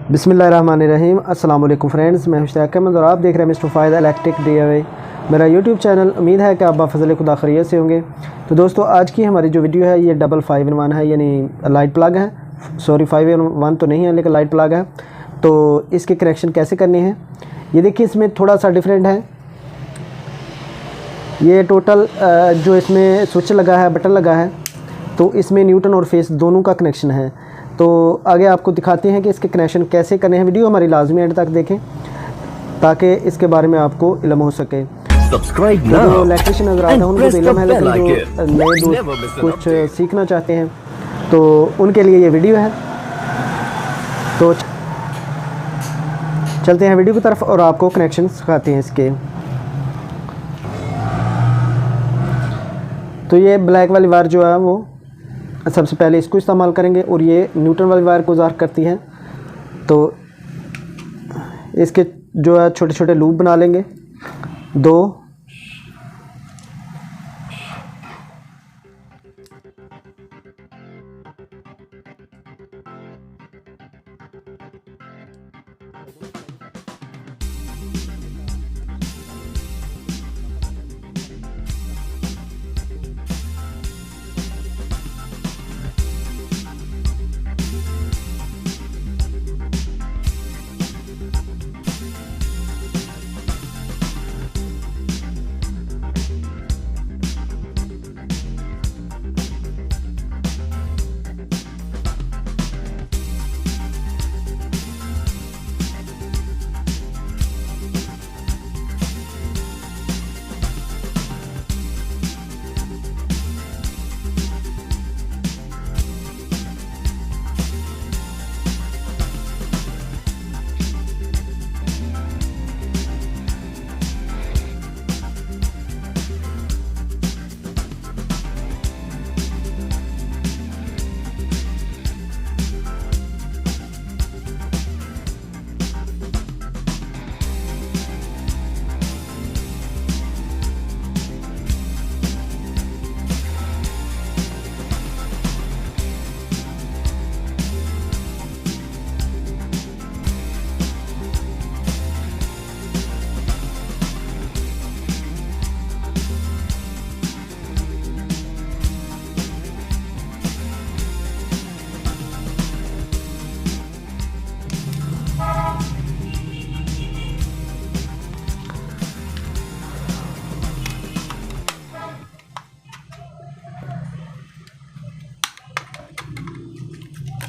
बिस्मिल्लाहिर्रहमानिर्रहीम। अस्सलाम वालेकुम फ्रेंड्स, मैं मुश्ताक अहमद और आप देख रहे हैं मिस्टर फ़ायद इलेक्ट्रिक DIY मेरा यूट्यूब चैनल। उम्मीद है कि आप बाफ़ज़ल खुदा खैरियत से होंगे। तो दोस्तों, आज की हमारी जो वीडियो है ये डबल 5-in-1 है, यानी लाइट प्लग है। सॉरी, 5-in-1 तो नहीं है लेकिन लाइट प्लग है। तो इसके कनेक्शन कैसे करने हैं ये देखिए, इसमें थोड़ा सा डिफरेंट है। ये टोटल जो इसमें स्विच लगा है, बटन लगा है, तो इसमें न्यूटन और फेस दोनों का कनेक्शन है। तो आगे आपको दिखाते हैं कि इसके कनेक्शन कैसे करने हैं। वीडियो हमारी लाजमी एंड तक देखें ताकि इसके बारे में आपको इल्म हो सके। सब्सक्राइब जो इलेक्ट्रिशियन नजर आता है उनको तो इल्म है, लेकिन जो नए दोस्त कुछ सीखना चाहते हैं तो उनके लिए ये वीडियो है। तो चलते हैं वीडियो की तरफ और आपको कनेक्शन सिखाते हैं इसके। तो ये ब्लैक वाली वायर जो है वो सबसे पहले इसको इस्तेमाल करेंगे और ये न्यूटन वाली वायर को ज़ाहिर करती है। तो इसके जो है छोटे छोटे लूप बना लेंगे, 2।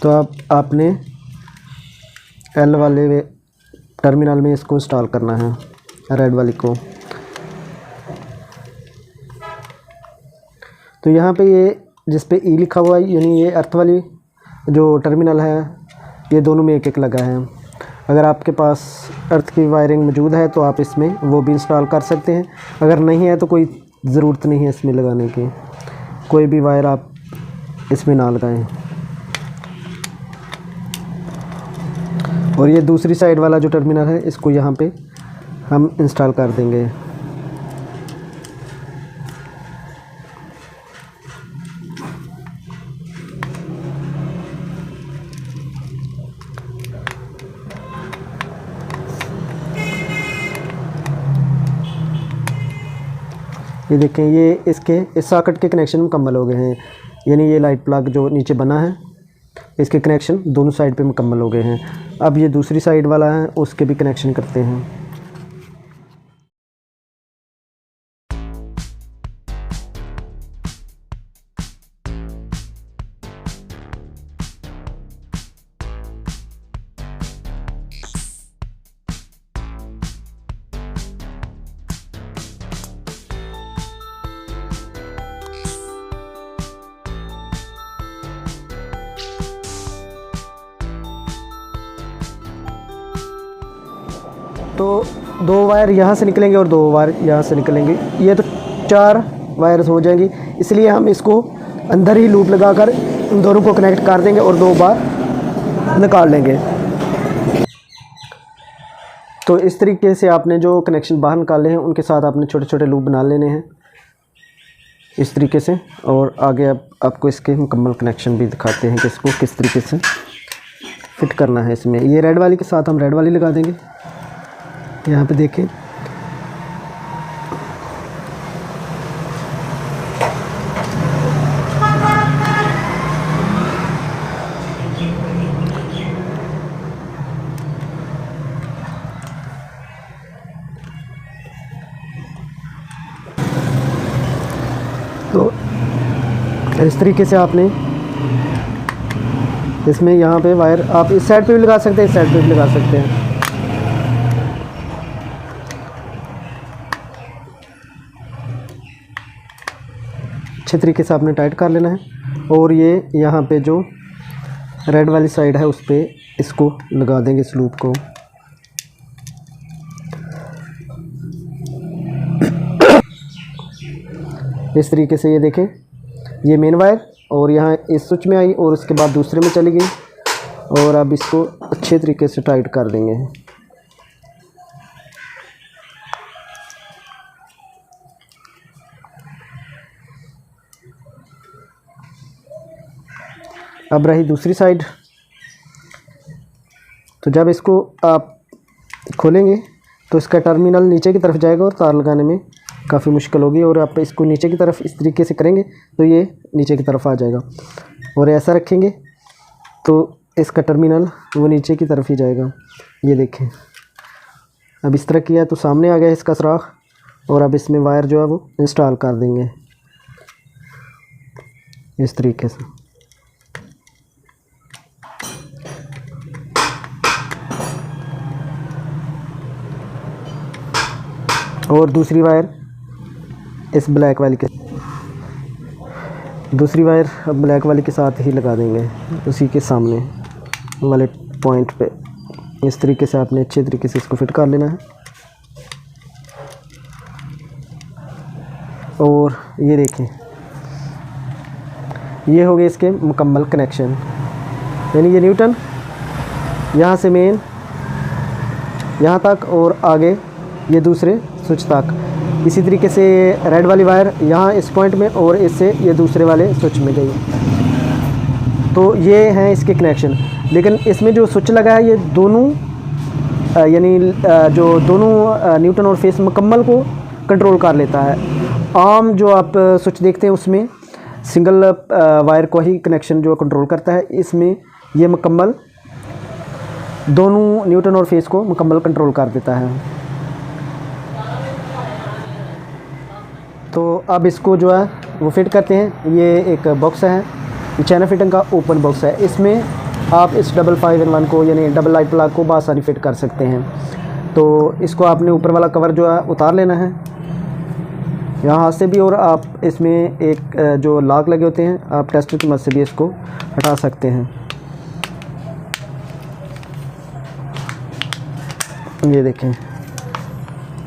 तो आपने L वाले टर्मिनल में इसको इंस्टॉल करना है, रेड वाली को। तो यहाँ पे ये जिस पे E लिखा हुआ है, यानी ये अर्थ वाली जो टर्मिनल है, ये दोनों में एक एक लगा है। अगर आपके पास अर्थ की वायरिंग मौजूद है तो आप इसमें वो भी इंस्टॉल कर सकते हैं। अगर नहीं है तो कोई ज़रूरत नहीं है इसमें लगाने की, कोई भी वायर आप इसमें ना लगाएं। और ये दूसरी साइड वाला जो टर्मिनल है इसको यहाँ पे हम इंस्टॉल कर देंगे। ये देखें, ये इसके इस सॉकेट के कनेक्शन मुकम्मल हो गए हैं, यानी ये लाइट प्लग जो नीचे बना है इसके कनेक्शन दोनों साइड पे मुकम्मल हो गए हैं। अब ये दूसरी साइड वाला है, उसके भी कनेक्शन करते हैं। तो 2 वायर यहाँ से निकलेंगे और 2 वायर यहाँ से निकलेंगे, ये तो 4 वायर्स हो जाएंगी। इसलिए हम इसको अंदर ही लूप लगाकर इन दोनों को कनेक्ट कर देंगे और 2 बार निकाल लेंगे। तो इस तरीके से आपने जो कनेक्शन बाहर निकाले हैं उनके साथ आपने छोटे छोटे लूप बना लेने हैं इस तरीके से। और आगे आपको इसके मुकम्मल कनेक्शन भी दिखाते हैं कि इसको किस तरीके से फिट करना है इसमें। ये रेड वाली के साथ हम रेड वाली लगा देंगे। यहाँ पे देखें, तो इस तरीके से आपने इसमें यहाँ पे वायर आप इस साइड पे भी लगा सकते हैं, इस साइड पे भी लगा सकते हैं। अच्छे तरीके से आपने टाइट कर लेना है। और ये यहाँ पे जो रेड वाली साइड है उस पर इसको लगा देंगे, इस लूप को। इस तरीके से ये देखें, ये मेन वायर और यहाँ इस स्विच में आई और उसके बाद दूसरे में चली गई। और अब इसको अच्छे तरीके से टाइट कर देंगे। अब रही दूसरी साइड, तो जब इसको आप खोलेंगे तो इसका टर्मिनल नीचे की तरफ जाएगा और तार लगाने में काफ़ी मुश्किल होगी। और आप इसको नीचे की तरफ इस तरीके से करेंगे तो ये नीचे की तरफ आ जाएगा, और ऐसा रखेंगे तो इसका टर्मिनल वो नीचे की तरफ ही जाएगा। ये देखें, अब इस तरह किया तो सामने आ गया इसका सुराख। और अब इसमें वायर जो है वो इंस्टॉल कर देंगे इस तरीके से। और दूसरी वायर इस ब्लैक वाली के साथ ही लगा देंगे, उसी के सामने वाले पॉइंट पे। इस तरीके से आपने अच्छे तरीके से इसको फिट कर लेना है। और ये देखें, ये हो गए इसके मुकम्मल कनेक्शन। यानी ये न्यूटन यहाँ से मेन यहाँ तक और आगे ये दूसरे स्विच तक। इसी तरीके से रेड वाली वायर यहाँ इस पॉइंट में और इससे ये दूसरे वाले स्विच में गई। तो ये हैं इसके कनेक्शन। लेकिन इसमें जो स्विच लगा है ये दोनों यानी जो दोनों न्यूटन और फेस मुकम्मल को कंट्रोल कर लेता है। आम जो आप स्विच देखते हैं उसमें सिंगल वायर को ही कनेक्शन जो कंट्रोल करता है, इसमें ये मुकम्मल दोनों न्यूटन और फेस को मुकम्मल कंट्रोल कर देता है। तो अब इसको जो है वो फिट करते हैं। ये एक बॉक्स है, ये चाइना फिटिंग का ओपन बॉक्स है। इसमें आप इस डबल 5-in-1 को यानी डबल लाइट प्लग को बासानी फिट कर सकते हैं। तो इसको आपने ऊपर वाला कवर जो है उतार लेना है यहाँ हाथ से भी, और आप इसमें एक जो लॉक लगे होते हैं आप टेस्टर की मदद से भी इसको हटा सकते हैं। ये देखें,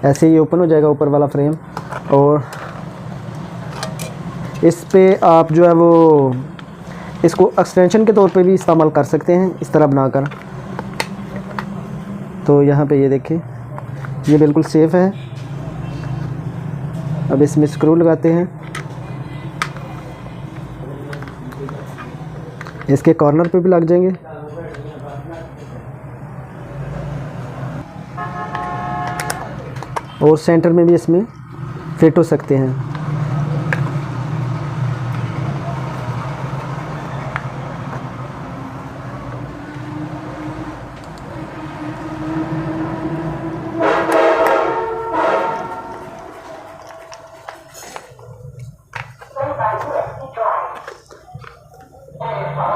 ऐसे ही ओपन हो जाएगा ऊपर वाला फ्रेम। और इस पे आप जो है वो इसको एक्सटेंशन के तौर पे भी इस्तेमाल कर सकते हैं, इस तरह बनाकर। तो यहाँ पे ये देखें, ये बिल्कुल सेफ़ है। अब इसमें स्क्रू लगाते हैं, इसके कॉर्नर पे भी लग जाएंगे। और सेंटर में भी इसमें फिट हो सकते हैं।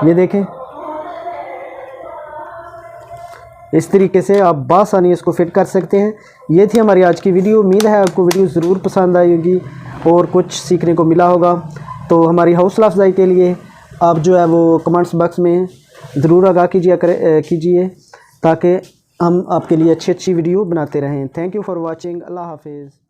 ये देखें, इस तरीके से आप बासानी इसको फिट कर सकते हैं। ये थी हमारी आज की वीडियो। उम्मीद है आपको वीडियो ज़रूर पसंद आई होगी और कुछ सीखने को मिला होगा। तो हमारी हौसला अफजाई के लिए आप जो है वो कमेंट्स बॉक्स में ज़रूर आगाह कीजिए ताकि हम आपके लिए अच्छी वीडियो बनाते रहें। Thank you for watching. अल्लाह हाफिज़।